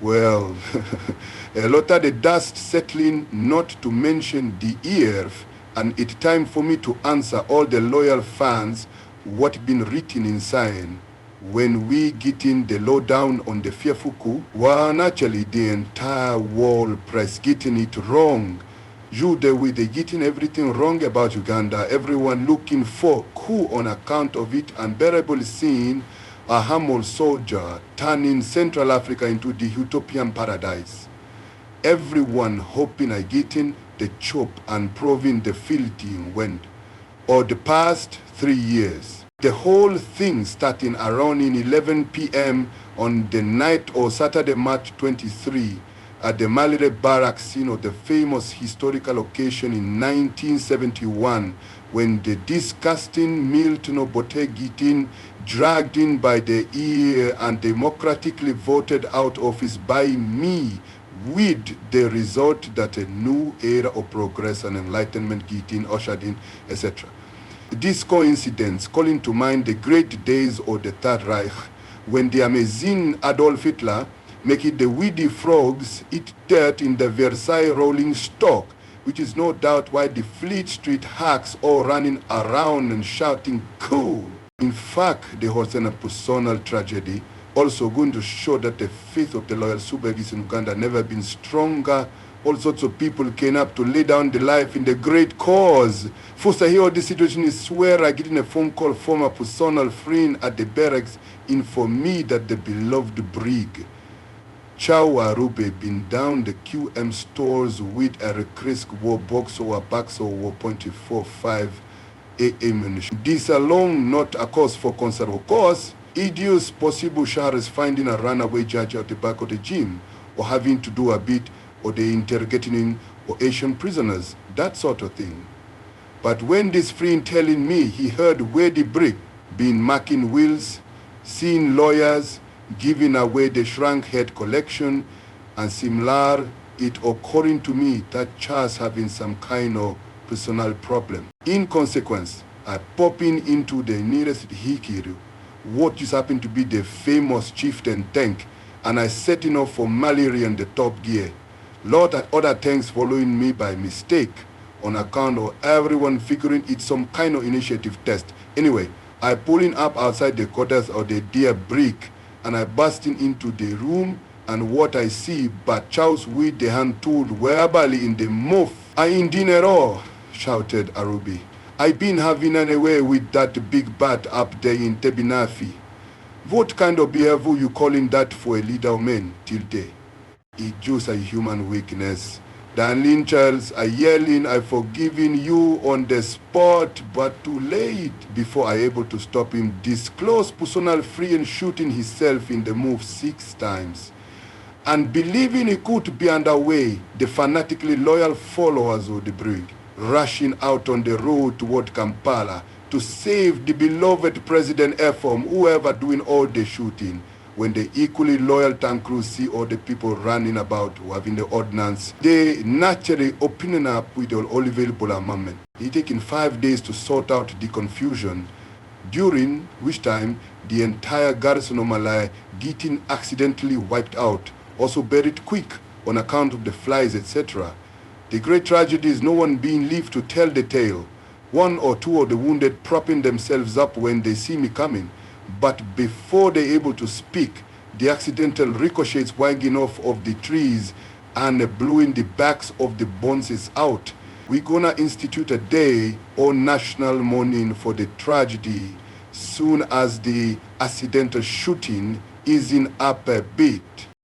Well, a lot of the dust settling, not to mention the earth, and it's time for me to answer all the loyal fans what been written in sign. When we getting the lowdown on the fearful coup, well, actually the entire world press getting it wrong. You the way they getting everything wrong about Uganda, everyone looking for coup on account of it, unbearable seeing a humble soldier turning Central Africa into the utopian paradise. Everyone hoping I getting the chop and proving the filthy wind. Or the past 3 years. The whole thing starting around in 11 p.m. on the night of Saturday, March 23 at the Malire Barracks scene of the famous historical occasion in 1971 when the disgusting Milton Obote Gitin dragged in by the ear and democratically voted out office by me with the result that a new era of progress and enlightenment Gitin ushered in, etc. This coincidence calling to mind the great days of the Third Reich when the amazing Adolf Hitler making the weedy frogs eat dirt in the Versailles rolling stock, which is no doubt why the Fleet Street hacks all running around and shouting cool. In fact, the Hosena personal tragedy also going to show that the faith of the loyal Subegis in Uganda never been stronger. All sorts of people came up to lay down their life in the great cause. First I hear this situation is swear I getting a phone call from a personal friend at the barracks inform me that the beloved brig Chow Arube been down the QM stores with a Rekrisk war box or a box of 1.45 ammunition. This alone not a cause for concern. Of course, Idiot's possible share is finding a runaway judge at the back of the gym or having to do a bit or the interrogating or Asian prisoners, that sort of thing. But when this friend telling me he heard where the brick been marking wills, seeing lawyers, giving away the shrunk head collection, and similar, it occurring to me that Charles having some kind of personal problem. In consequence, I pop into the nearest Hikiru, what just happened to be the famous chieftain tank, and I setting off for malaria in the top gear. Lot of other tanks following me by mistake on account of everyone figuring it's some kind of initiative test. Anyway, I pulling up outside the quarters of the dear brick and I busting into the room and what I see but Charles with the hand tool verbally in the mouth. I in dinero, shouted Arubi. I been having an away with that big bat up there in Tebinafi. What kind of behavior you calling that for a leader of men till day? It's just a human weakness. Darling Charles, I yelling, I forgiving you on the spot, but too late before I able to stop him. Disclose personal free and shooting himself in the move 6 times. And believing he could be underway, the fanatically loyal followers of the brig, rushing out on the road toward Kampala to save the beloved President from whoever doing all the shooting. When the equally loyal tank crew see all the people running about who having the ordnance, they naturally opening up with the all available armament. It taking 5 days to sort out the confusion, during which time the entire garrison of Malaya getting accidentally wiped out, also buried quick on account of the flies, etc. The great tragedy is no one being left to tell the tale. 1 or 2 of the wounded propping themselves up when they see me coming. But before they're able to speak, the accidental ricochets wanging off of the trees and blowing the backs of the bones out. We're gonna institute a day on national mourning for the tragedy soon as the accidental shooting easing up a bit.